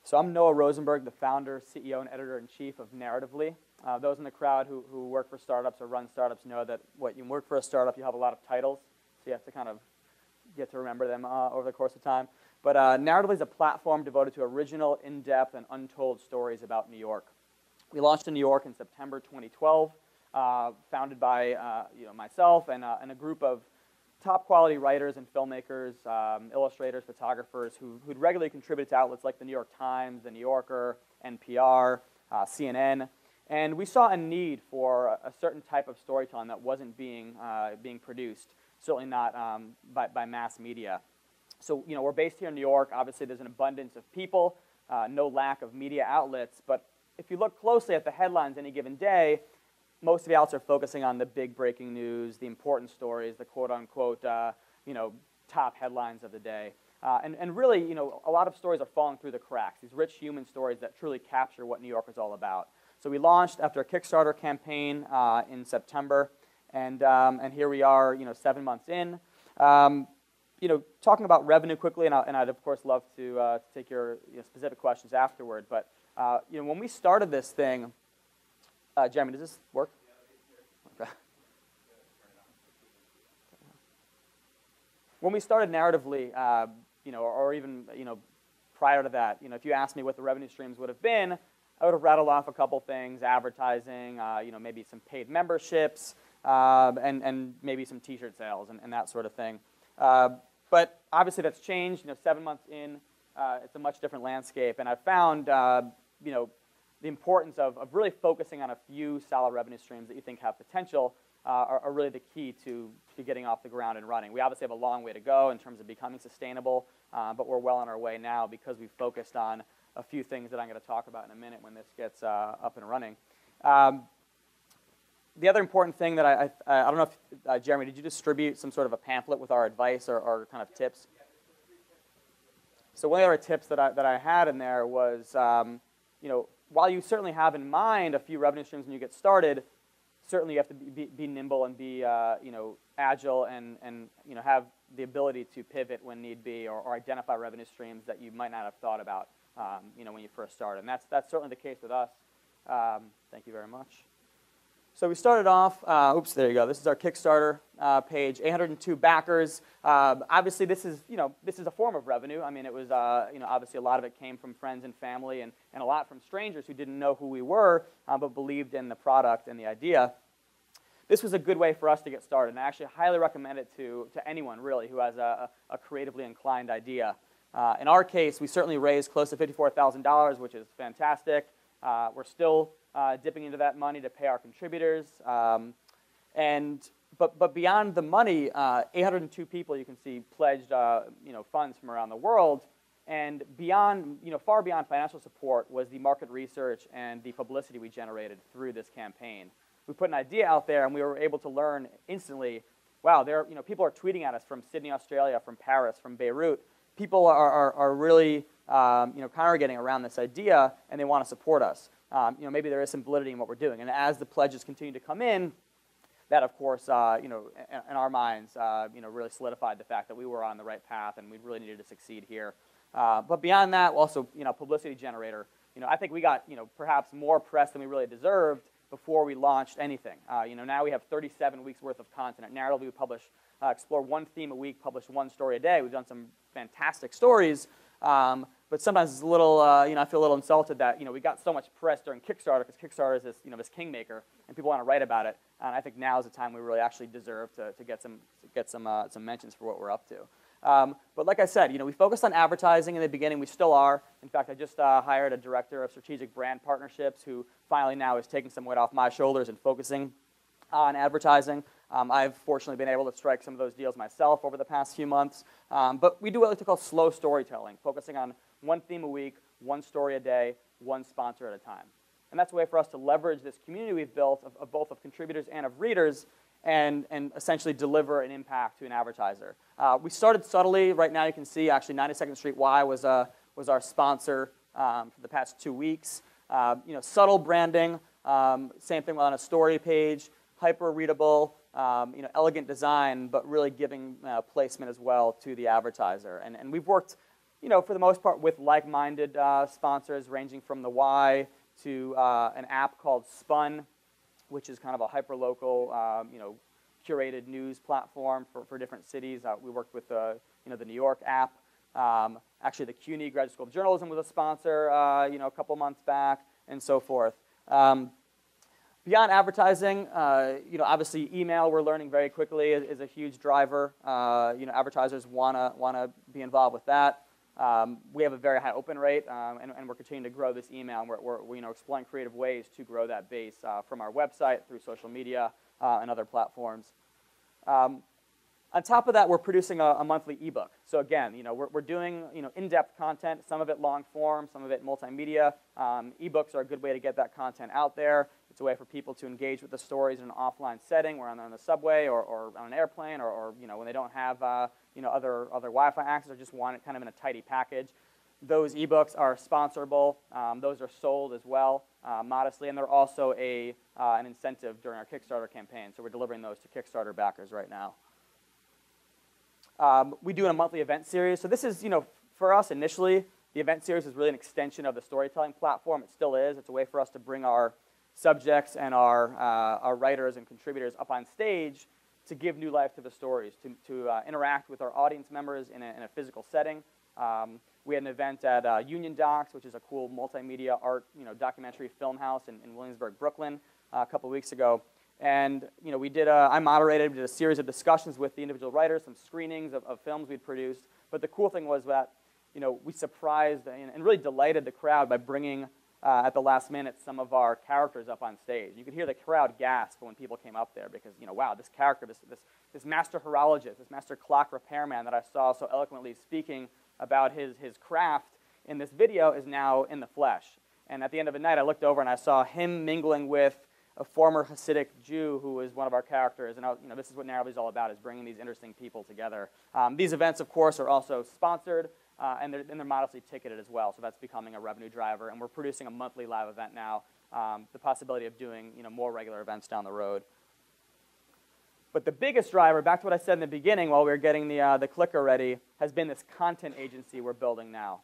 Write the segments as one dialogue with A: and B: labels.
A: So I'm Noah Rosenberg, the founder, CEO, and editor-in-chief of Narratively. Those in the crowd who work for startups or run startups know that when you work for a startup, you have a lot of titles, so you have to kind of get to remember them over the course of time. But Narratively is a platform devoted to original, in-depth, and untold stories about New York. We launched in New York in September 2012, founded by myself and a group of top-quality writers and filmmakers, illustrators, photographers who'd regularly contribute to outlets like the New York Times, the New Yorker, NPR, CNN. And we saw a need for a certain type of storytelling that wasn't being produced, certainly not by mass media. So we're based here in New York. Obviously, there's an abundance of people, no lack of media outlets. But if you look closely at the headlines any given day, most of the outlets are focusing on the big breaking news, the important stories, the quote-unquote, top headlines of the day. And really, a lot of stories are falling through the cracks, these rich human stories that truly capture what New York is all about. So we launched after a Kickstarter campaign in September, and here we are, 7 months in. Talking about revenue quickly, and I'd of course love to take your specific questions afterward. But when we started this thing, Jeremy, does this work? Okay. When we started Narratively, or even prior to that, if you asked me what the revenue streams would have been, I would have rattled off a couple things: advertising, maybe some paid memberships, and maybe some T-shirt sales and that sort of thing. But obviously that's changed. 7 months in, it's a much different landscape, and I've found the importance of really focusing on a few solid revenue streams that you think have potential are really the key to getting off the ground and running. We obviously have a long way to go in terms of becoming sustainable, but we're well on our way now because we've focused on a few things that I'm going to talk about in a minute when this gets up and running. The other important thing that I don't know if, Jeremy, did you distribute some sort of a pamphlet with our advice or kind of tips? So one of the other tips that I had in there was, while you certainly have in mind a few revenue streams when you get started, certainly you have to be nimble and be agile and have the ability to pivot when need be or identify revenue streams that you might not have thought about when you first started. And that's certainly the case with us. Thank you very much. So we started off, there you go. This is our Kickstarter page, 802 backers. Obviously, this is a form of revenue. I mean, it was, obviously a lot of it came from friends and family and a lot from strangers who didn't know who we were, but believed in the product and the idea. This was a good way for us to get started, and I actually highly recommend it to anyone, really, who has a creatively inclined idea. In our case, we certainly raised close to $54,000, which is fantastic. We're still dipping into that money to pay our contributors. But beyond the money, 802 people you can see pledged funds from around the world, and beyond far beyond financial support was the market research and the publicity we generated through this campaign. We put an idea out there, and we were able to learn instantly. Wow, people are tweeting at us from Sydney, Australia, from Paris, from Beirut. People are really congregating around this idea, and they want to support us. Maybe there is some validity in what we're doing. And as the pledges continue to come in, that, of course, in our minds, really solidified the fact that we were on the right path and we really needed to succeed here. But beyond that, also, publicity generator. I think we got, perhaps more press than we really deserved before we launched anything. Now we have 37 weeks worth of content. At Narratively, we explore one theme a week, publish one story a day. We've done some fantastic stories. But sometimes it's a little, I feel a little insulted that, we got so much press during Kickstarter because Kickstarter is this, this kingmaker, and people want to write about it. And I think now is the time we really actually deserve to get some mentions for what we're up to. But like I said, we focused on advertising in the beginning. We still are. In fact, I just hired a director of strategic brand partnerships who finally now is taking some weight off my shoulders and focusing on advertising. I've fortunately been able to strike some of those deals myself over the past few months. But we do what we like to call slow storytelling, focusing on one theme a week, one story a day, one sponsor at a time. And that's a way for us to leverage this community we've built of both of contributors and of readers and essentially deliver an impact to an advertiser. We started subtly. Right now you can see actually 92nd Street Y was our sponsor for the past 2 weeks. Subtle branding, same thing on a story page, hyper-readable, elegant design, but really giving placement as well to the advertiser. And we've worked for the most part, with like-minded sponsors, ranging from the Y to an app called Spun, which is kind of a hyper-local, curated news platform for different cities. We worked with the New York app. Actually, the CUNY Graduate School of Journalism was a sponsor, a couple months back, and so forth. Beyond advertising, obviously email, we're learning very quickly, is a huge driver. Advertisers wanna be involved with that. We have a very high open rate, and we're continuing to grow this email, and we're exploring creative ways to grow that base from our website through social media and other platforms. On top of that, we're producing a monthly ebook. So again, we're doing in-depth content, some of it long form, some of it multimedia. Ebooks are a good way to get that content out there. It's a way for people to engage with the stories in an offline setting, where on the subway or on an airplane, or when they don't have other Wi-Fi access, or just want it kind of in a tidy package. Those ebooks are sponsorable. Those are sold as well, modestly, and they're also an incentive during our Kickstarter campaign. So we're delivering those to Kickstarter backers right now. We do a monthly event series. So this is, for us initially, the event series is really an extension of the storytelling platform. It still is. It's a way for us to bring our subjects and our writers and contributors up on stage to give new life to the stories, to interact with our audience members in a physical setting. We had an event at Union Docs, which is a cool multimedia art, documentary film house in Williamsburg, Brooklyn, a couple weeks ago. And I moderated, we did a series of discussions with the individual writers, some screenings of films we'd produced. But the cool thing was that we surprised and really delighted the crowd by bringing, at the last minute, some of our characters up on stage. You could hear the crowd gasp when people came up there, because wow, this character, this master horologist, this master clock repairman that I saw so eloquently speaking about his craft in this video is now in the flesh. And at the end of the night, I looked over and I saw him mingling with a former Hasidic Jew who was one of our characters. And this is what Narratively is all about, is bringing these interesting people together. These events, of course, are also sponsored, and they're modestly ticketed as well. So that's becoming a revenue driver. And we're producing a monthly live event now, the possibility of doing more regular events down the road. But the biggest driver, back to what I said in the beginning while we were getting the clicker ready, has been this content agency we're building now.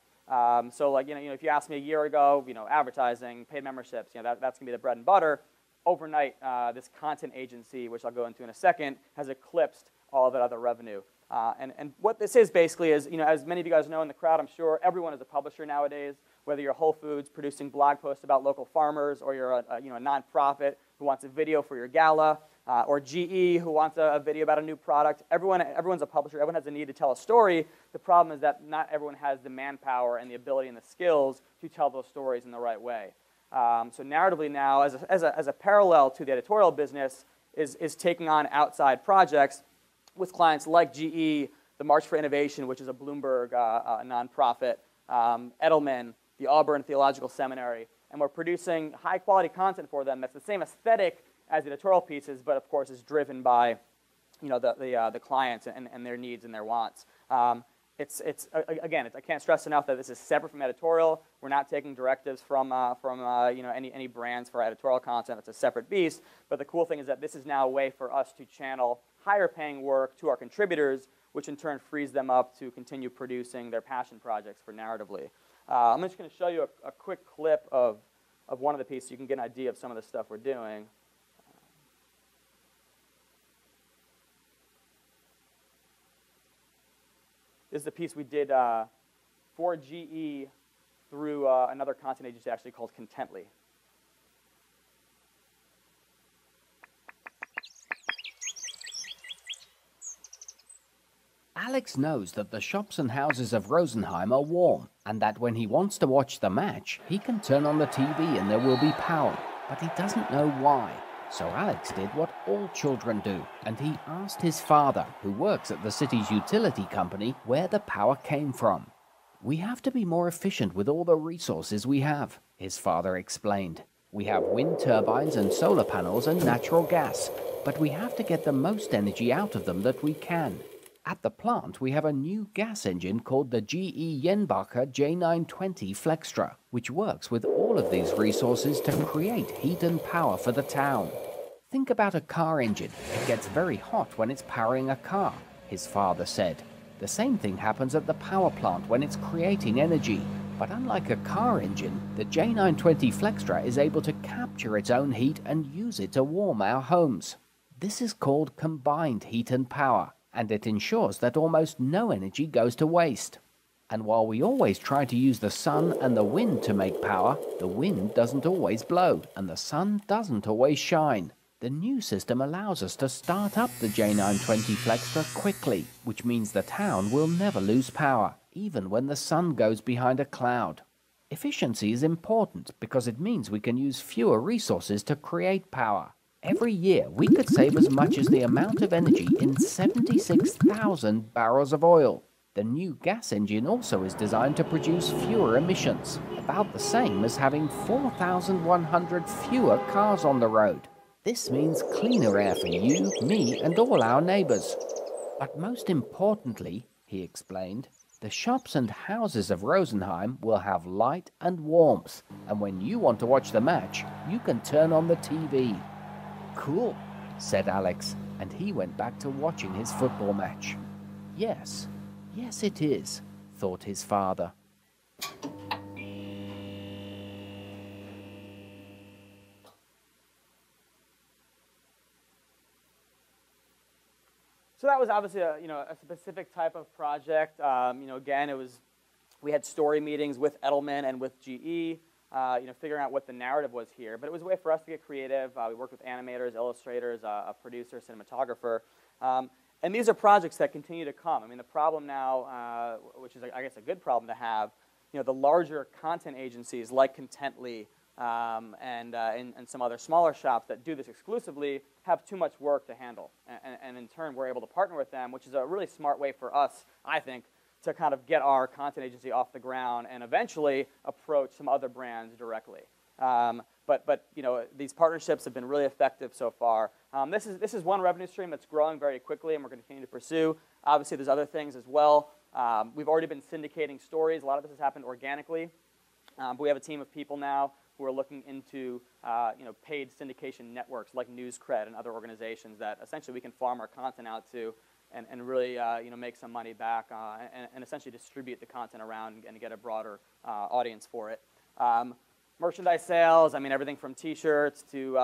A: So if you asked me a year ago, advertising, paid memberships, that's going to be the bread and butter. Overnight, this content agency, which I'll go into in a second, has eclipsed all of that other revenue. And what this is basically is, as many of you guys know in the crowd, I'm sure everyone is a publisher nowadays. Whether you're Whole Foods producing blog posts about local farmers, or you're a nonprofit who wants a video for your gala, or GE who wants a video about a new product. Everyone's a publisher. Everyone has a need to tell a story. The problem is that not everyone has the manpower and the ability and the skills to tell those stories in the right way. So Narratively now, as a parallel to the editorial business, is taking on outside projects with clients like GE, the March for Innovation, which is a Bloomberg nonprofit, Edelman, the Auburn Theological Seminary, and we're producing high-quality content for them that's the same aesthetic as the editorial pieces, but of course is driven by the clients and their needs and their wants. Again, I can't stress enough that this is separate from editorial. We're not taking directives from any brands for editorial content. It's a separate beast. But the cool thing is that this is now a way for us to channel higher paying work to our contributors, which in turn frees them up to continue producing their passion projects for Narratively. I'm just going to show you a quick clip of one of the pieces so you can get an idea of some of the stuff we're doing. This is a piece we did for GE through another content agency actually called Contently.
B: Alex knows that the shops and houses of Rosenheim are warm, and that when he wants to watch the match, he can turn on the TV and there will be power, but he doesn't know why. So Alex did what all children do, and he asked his father, who works at the city's utility company, where the power came from. "We have to be more efficient with all the resources we have," his father explained. "We have wind turbines and solar panels and natural gas, but we have to get the most energy out of them that we can. At the plant, we have a new gas engine called the GE Jenbacher J920 Flextra, which works with all of these resources to create heat and power for the town. Think about a car engine. It gets very hot when it's powering a car," his father said. The same thing happens at the power plant when it's creating energy. But unlike a car engine, the J920 Flextra is able to capture its own heat and use it to warm our homes. This is called combined heat and power, and it ensures that almost no energy goes to waste. And while we always try to use the sun and the wind to make power, the wind doesn't always blow, and the sun doesn't always shine. The new system allows us to start up the J920 Flextra quickly, which means the town will never lose power, even when the sun goes behind a cloud. Efficiency is important because it means we can use fewer resources to create power. Every year, we could save as much as the amount of energy in 76,000 barrels of oil. The new gas engine also is designed to produce fewer emissions, about the same as having 4,100 fewer cars on the road. This means cleaner air for you, me, and all our neighbors. But most importantly, he explained, the shops and houses of Rosenheim will have light and warmth, and when you want to watch the match, you can turn on the TV. Cool, said Alex, and he went back to watching his football match. Yes, yes it is, thought his father.
A: So that was obviously a specific type of project. Again, we had story meetings with Edelman and with GE, figuring out what the narrative was here. But it was a way for us to get creative. We worked with animators, illustrators, a producer, cinematographer. And these are projects that continue to come. I mean, the problem now, which is, I guess, a good problem to have, the larger content agencies like Contently and some other smaller shops that do this exclusively have too much work to handle. And in turn, we're able to partner with them, which is a really smart way for us, I think, to kind of get our content agency off the ground and eventually approach some other brands directly. But these partnerships have been really effective so far. This is one revenue stream that's growing very quickly, and we're going to continue to pursue. Obviously, there's other things as well. We've already been syndicating stories. A lot of this has happened organically. But we have a team of people now who are looking into paid syndication networks like NewsCred and other organizations that essentially we can farm our content out to and really make some money back and essentially distribute the content around and get a broader audience for it. Merchandise sales, I mean, everything from T-shirts to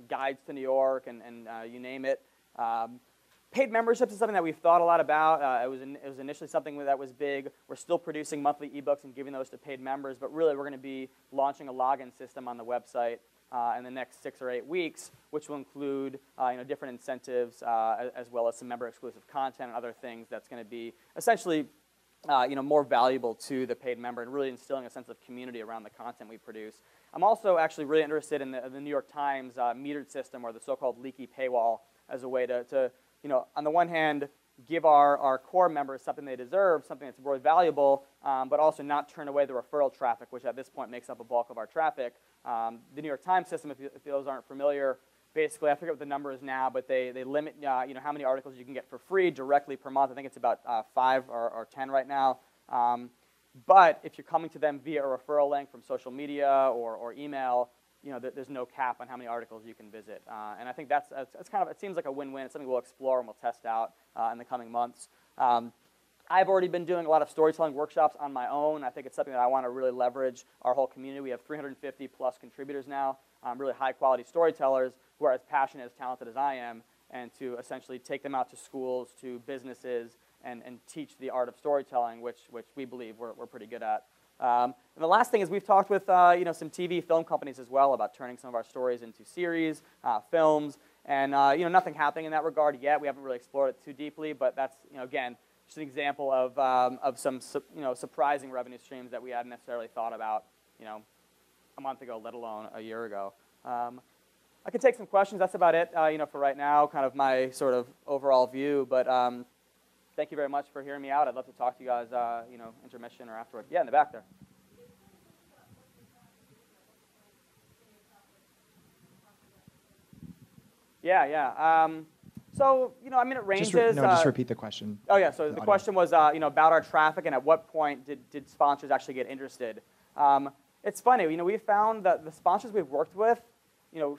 A: guides to New York and you name it. Paid memberships is something that we've thought a lot about. It was initially something that was big. We're still producing monthly ebooks and giving those to paid members, but really we're going to be launching a login system on the website in the next 6 or 8 weeks, which will include different incentives as well as some member-exclusive content and other things that's going to be essentially more valuable to the paid member and really instilling a sense of community around the content we produce. I'm also actually really interested in the New York Times metered system, or the so-called leaky paywall, as a way to on the one hand, give our core members something they deserve, something that's really valuable, but also not turn away the referral traffic, which at this point makes up a bulk of our traffic. The New York Times system, if those aren't familiar, basically, I forget what the number is now, but they limit how many articles you can get for free directly per month. I think it's about 5 or 10 right now. But if you're coming to them via a referral link from social media or email, there's no cap on how many articles you can visit. And I think that's kind of, it seems like a win-win. It's something we'll explore and we'll test out in the coming months. I've already been doing a lot of storytelling workshops on my own. I think it's something that I want to really leverage our whole community. We have 350 plus contributors now, really high-quality storytellers who are as passionate, as talented as I am, and to essentially take them out to schools, to businesses, and teach the art of storytelling, which we believe we're pretty good at. And the last thing is we've talked with some TV film companies as well about turning some of our stories into series, films, and nothing happening in that regard yet. We haven't really explored it too deeply, but that's again just an example of some surprising revenue streams that we hadn't necessarily thought about a month ago, let alone a year ago. I can take some questions. That's about it for right now, kind of my sort of overall view. But thank you very much for hearing me out. I'd love to talk to you guys, intermission or afterward. Yeah, in the back there. Yeah. So, I mean, it ranges.
C: Just repeat the question.
A: Oh, yeah. So the question was, about our traffic and at what point did sponsors actually get interested. It's funny. We found that the sponsors we've worked with,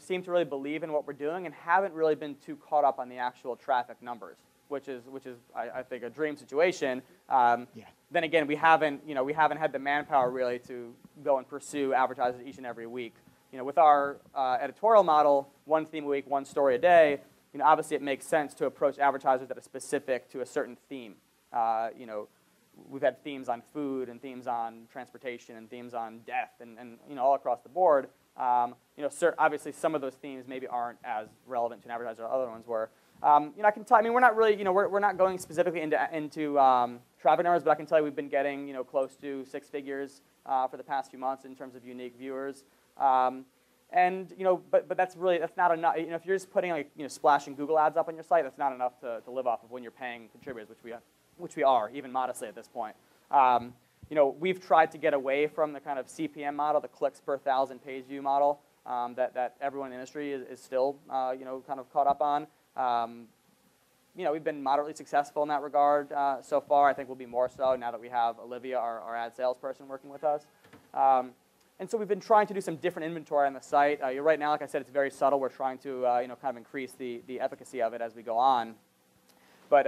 A: seem to really believe in what we're doing and haven't really been too caught up on the actual traffic numbers. which is I think a dream situation. Then again, we haven't had the manpower really to go and pursue advertisers each and every week. With our editorial model, one theme a week, one story a day, obviously it makes sense to approach advertisers that are specific to a certain theme. We've had themes on food and themes on transportation and themes on death and all across the board. Obviously some of those themes maybe aren't as relevant to an advertiser as other ones were. I can tell. I mean, we're not really, we're not going specifically into traffic numbers, but I can tell you we've been getting, close to 6 figures for the past few months in terms of unique viewers. But that's not enough. If you're just putting splashing Google ads up on your site, that's not enough to live off of when you're paying contributors, which we are, even modestly at this point. We've tried to get away from the kind of CPM model, the clicks per 1,000 page view model that everyone in the industry is still, kind of caught up on. We've been moderately successful in that regard so far. I think we'll be more so now that we have Olivia, our ad salesperson, working with us. And so we've been trying to do some different inventory on the site. Right now, like I said, it's very subtle. We're trying to kind of increase the efficacy of it as we go on. But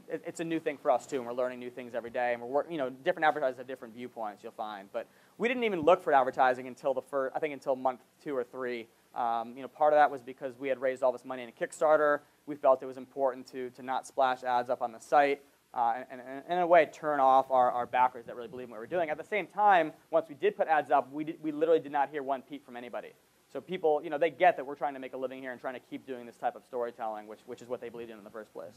A: it's a new thing for us too, and we're learning new things every day. And we're different advertisers have different viewpoints, you'll find. But we didn't even look for advertising until until month 2 or 3. Part of that was because we had raised all this money in a Kickstarter. We felt it was important to not splash ads up on the site and in a way turn off our backers that really believe in what we're doing. At the same time, once we did put ads up, we literally did not hear one peep from anybody. So people, they get that we're trying to make a living here and trying to keep doing this type of storytelling, which is what they believed in the first place.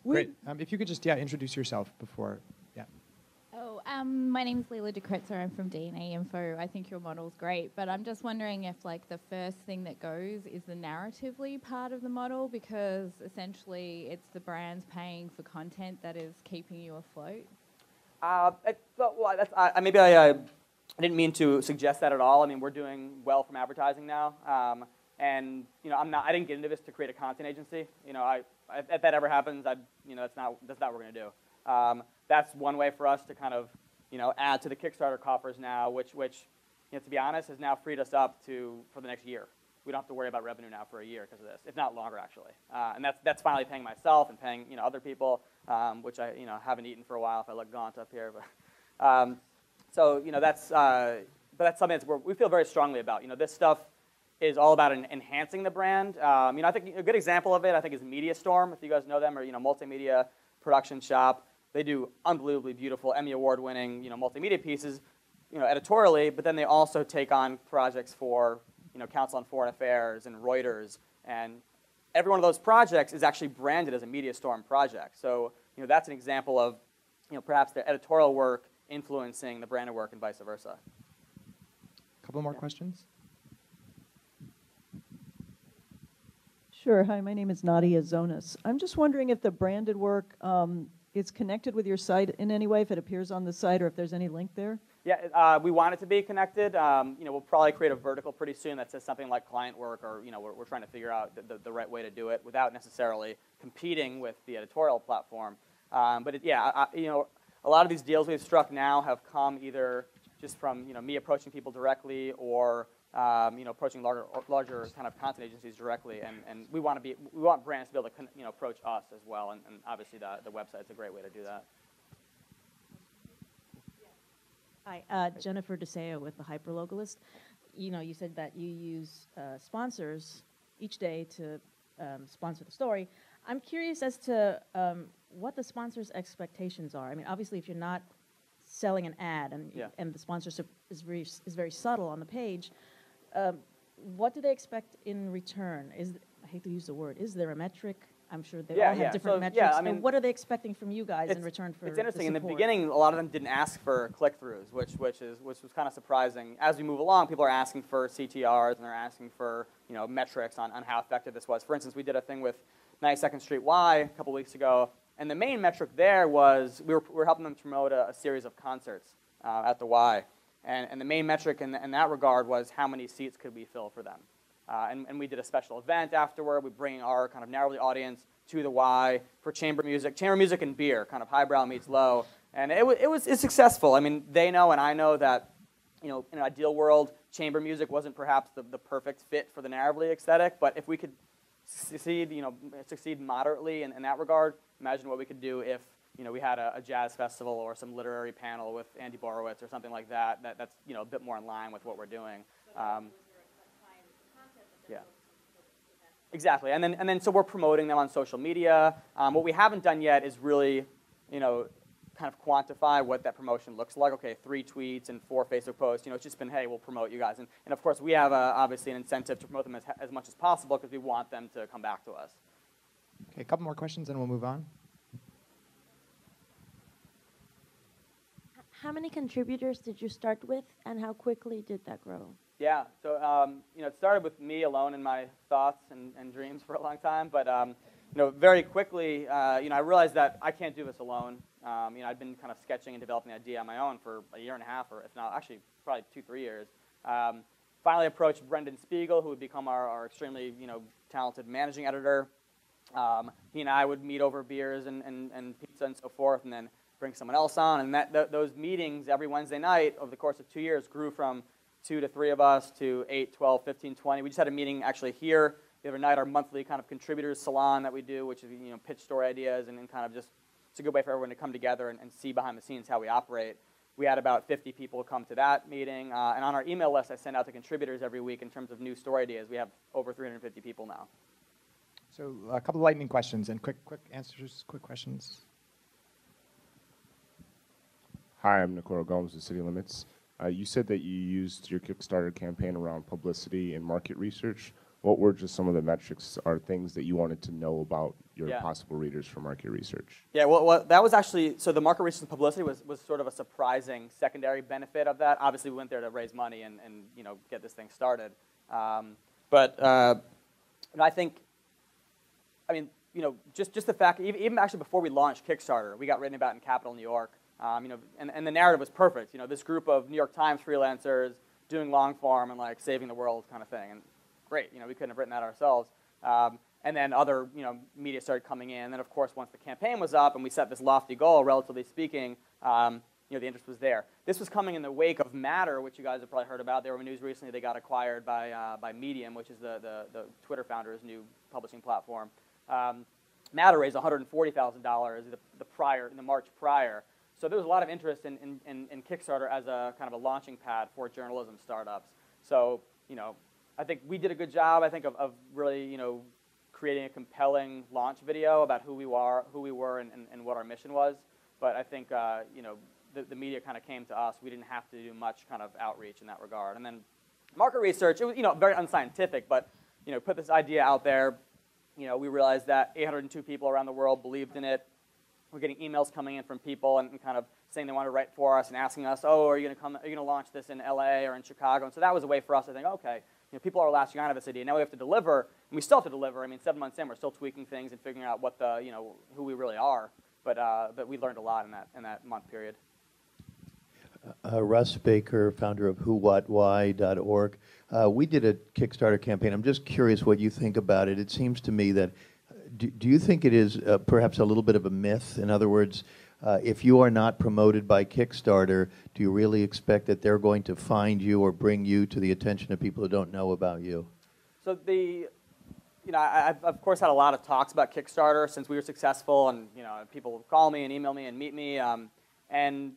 C: Great. If you could just introduce yourself before.
D: My name is Leila DeKretzer. I'm from DNA Info. I think your model's great, but I'm just wondering if the first thing that goes is the narratively part of the model, because essentially it's the brands paying for content that is keeping you afloat. Maybe I didn't mean to suggest that at all. I mean, we're doing well from advertising now, and I didn't get into this to create a content agency. If that ever happens, that's not what we're going to do. That's one way for us to kind of, add to the Kickstarter coffers now, which to be honest, has now freed us up for the next year. We don't have to worry about revenue now for a year because of this, if not longer actually. And that's finally paying myself and paying other people, which I haven't eaten for a while if I look gaunt up here. But that's something we feel very strongly about. This stuff is all about enhancing the brand. I think a good example of it is MediaStorm, if you guys know them, or multimedia production shop. They do unbelievably beautiful Emmy award-winning multimedia pieces, editorially. But then they also take on projects for Council on Foreign Affairs and Reuters, and every one of those projects is actually branded as a MediaStorm project. So that's an example of perhaps their editorial work influencing the branded work and vice versa.
C: A couple more questions.
E: Sure. Hi, my name is Nadia Zonas. I'm just wondering if the branded work is connected with your site in any way, if it appears on the site, or if there's any link there?
A: Yeah, we want it to be connected. We'll probably create a vertical pretty soon that says something like client work, or we're trying to figure out the right way to do it without necessarily competing with the editorial platform. But a lot of these deals we've struck now have come either just from me approaching people directly, or approaching larger kind of content agencies directly, and we want brands to be able to approach us as well, and obviously the website's a great way to do that.
F: Hi, Jennifer DeSeo with the Hyperlocalist. You said that you use sponsors each day to sponsor the story. I'm curious as to what the sponsors' expectations are. I mean, obviously, if you're not selling an ad and the sponsorship is very subtle on the page, what do they expect in return? I hate to use the word. Is there a metric? I'm sure they all have different metrics. And what are they expecting from you guys in return for?
A: It's interesting. In the beginning, a lot of them didn't ask for click-throughs, which was kind of surprising. As we move along, people are asking for CTRs, and they're asking for metrics on how effective this was. For instance, we did a thing with 92nd Street Y a couple weeks ago, and the main metric there was we were helping them promote a series of concerts at the Y, and the main metric in that regard was how many seats could we fill for them. And we did a special event afterward. We bring our kind of narrowly audience to the Y for chamber music and beer, kind of highbrow meets low. And it's successful. I mean, they know and I know that, in an ideal world, chamber music wasn't perhaps the perfect fit for the narratively aesthetic, but if we could succeed moderately in that regard. Imagine what we could do if we had a jazz festival or some literary panel with Andy Borowitz or something like that. That's a bit more in line with what we're doing. Yeah. Exactly, and then so we're promoting them on social media. What we haven't done yet is really, kind of quantify what that promotion looks like. Okay, 3 tweets and 4 Facebook posts. It's just been, hey, we'll promote you guys, and of course we have obviously an incentive to promote them as much as possible because we want them to come back to us.
C: Okay, a couple more questions and we'll move on.
G: How many contributors did you start with, and how quickly did that grow?
A: Yeah, so it started with me alone in my thoughts and dreams for a long time, but very quickly, I realized that I can't do this alone. I'd been kind of sketching and developing the idea on my own for a year and a half, or if not, actually probably 2-3 years. Finally approached Brendan Spiegel, who would become our extremely talented managing editor. He and I would meet over beers and pizza and so forth, and then bring someone else on. And those meetings every Wednesday night over the course of 2 years grew from 2 to 3 of us to 8, 12, 15, 20. We just had a meeting actually here the other night, our monthly kind of contributors salon that we do, which is pitch story ideas and kind of just it's a good way for everyone to come together and see behind the scenes how we operate. We had about 50 people come to that meeting, and on our email list I send out to contributors every week in terms of new story ideas. We have over 350 people now.
C: So a couple of lightning questions and quick answers, quick questions.
H: Hi, I'm Nicolo Gomes with City Limits. You said that you used your Kickstarter campaign around publicity and market research. What were just some of the metrics or things that you wanted to know about your possible readers for market research? Yeah,
A: well, that was actually, so the market research and publicity was sort of a surprising secondary benefit of that. Obviously, we went there to raise money and get this thing started. I think, just the fact, even actually before we launched Kickstarter, we got written about in Capital New York. And the narrative was perfect. This group of New York Times freelancers doing long form and like saving the world kind of thing. And great, we couldn't have written that ourselves. And then other, media started coming in. And then of course, once the campaign was up and we set this lofty goal, relatively speaking, the interest was there. This was coming in the wake of Matter, which you guys have probably heard about. There were news recently they got acquired by Medium, which is the Twitter founder's new publishing platform. Matter raised $140,000 in the March prior. So there was a lot of interest in Kickstarter as a kind of a launching pad for journalism startups. So, I think we did a good job, of really, creating a compelling launch video about who we were and what our mission was. But I think, the media kind of came to us. We didn't have to do much kind of outreach in that regard. And then market research, it was, very unscientific, but, put this idea out there. We realized that 802 people around the world believed in it. We're getting emails coming in from people and kind of saying they want to write for us and asking us, oh, are you going to launch this in LA or in Chicago? And so that was a way for us to think, okay, people are latching on to this idea. Now we have to deliver, and we still have to deliver. 7 months in, we're still tweaking things and figuring out what who we really are. But we learned a lot in that month period.
I: Russ Baker, founder of whowhatwhy.org. We did a Kickstarter campaign. I'm just curious what you think about it. It seems to me that do you think it is perhaps a little bit of a myth? In other words, if you are not promoted by Kickstarter, do you really expect that they're going to find you or bring you to the attention of people who don't know about you?
A: So I've of course had a lot of talks about Kickstarter since we were successful, and people call me and email me and meet me. And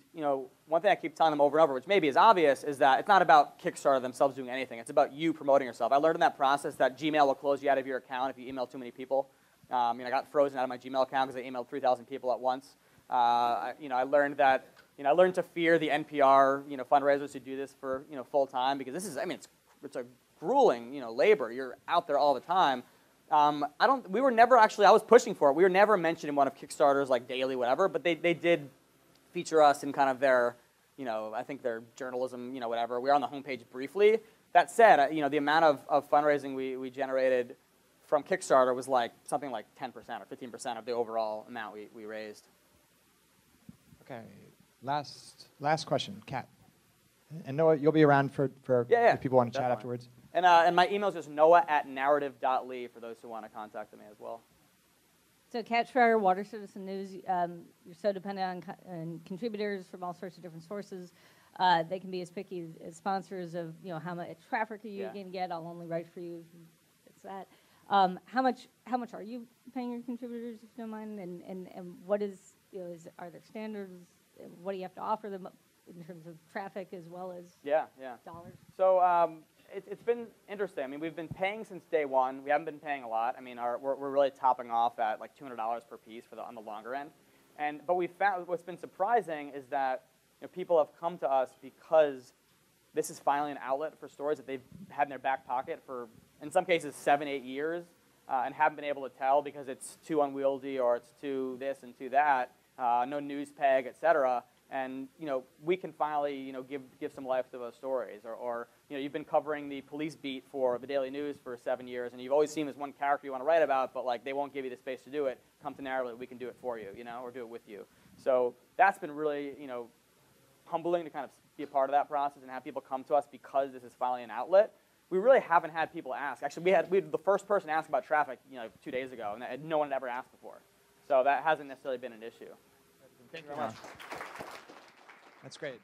A: one thing I keep telling them over and over, which maybe is obvious, is that it's not about Kickstarter themselves doing anything. It's about you promoting yourself. I learned in that process that Gmail will close you out of your account if you email too many people. I got frozen out of my Gmail account because I emailed 3,000 people at once. I learned that I learned to fear the NPR fundraisers who do this for full time, because this is it's a grueling labor. You're out there all the time. We were never actually, I was pushing for it. We were never mentioned in one of Kickstarter's like daily whatever, but they did feature us in kind of their I think their journalism whatever. We were on the homepage briefly. That said, the amount of fundraising we generated from Kickstarter was like something like 10% or 15% of the overall amount we raised.
C: Okay, last question, Kat. And Noah, you'll be around for if people want to chat afterwards.
A: And my email is just noah@narrative.ly for those who want to contact me as well.
J: So Kat Schreier, Water Citizen News, you're so dependent on contributors from all sorts of different sources. They can be as picky as sponsors of how much traffic you can get. I'll only write for you if it's that. How much are you paying your contributors, if you don't mind? And what is, are there standards? What do you have to offer them in terms of traffic as well as dollars?
A: So it's been interesting. I mean, we've been paying since day one. We haven't been paying a lot. I mean, we're really topping off at like $200 per piece on the longer end. But we found what's been surprising is that people have come to us because this is finally an outlet for stories that they've had in their back pocket for, in some cases, 7-8 years, and haven't been able to tell because it's too unwieldy or it's too this and too that, no news peg, et cetera. And we can finally give some life to those stories. Or you've been covering the police beat for the Daily News for 7 years, and you've always seen this one character you want to write about, but like they won't give you the space to do it. Come to Narratively, we can do it for you, or do it with you. So that's been really humbling to kind of be a part of that process and have people come to us because this is finally an outlet. We really haven't had people ask. Actually, we had the first person ask about traffic 2 days ago, and no one had ever asked before. So that hasn't necessarily been an issue.
C: Thank you very much. That's great.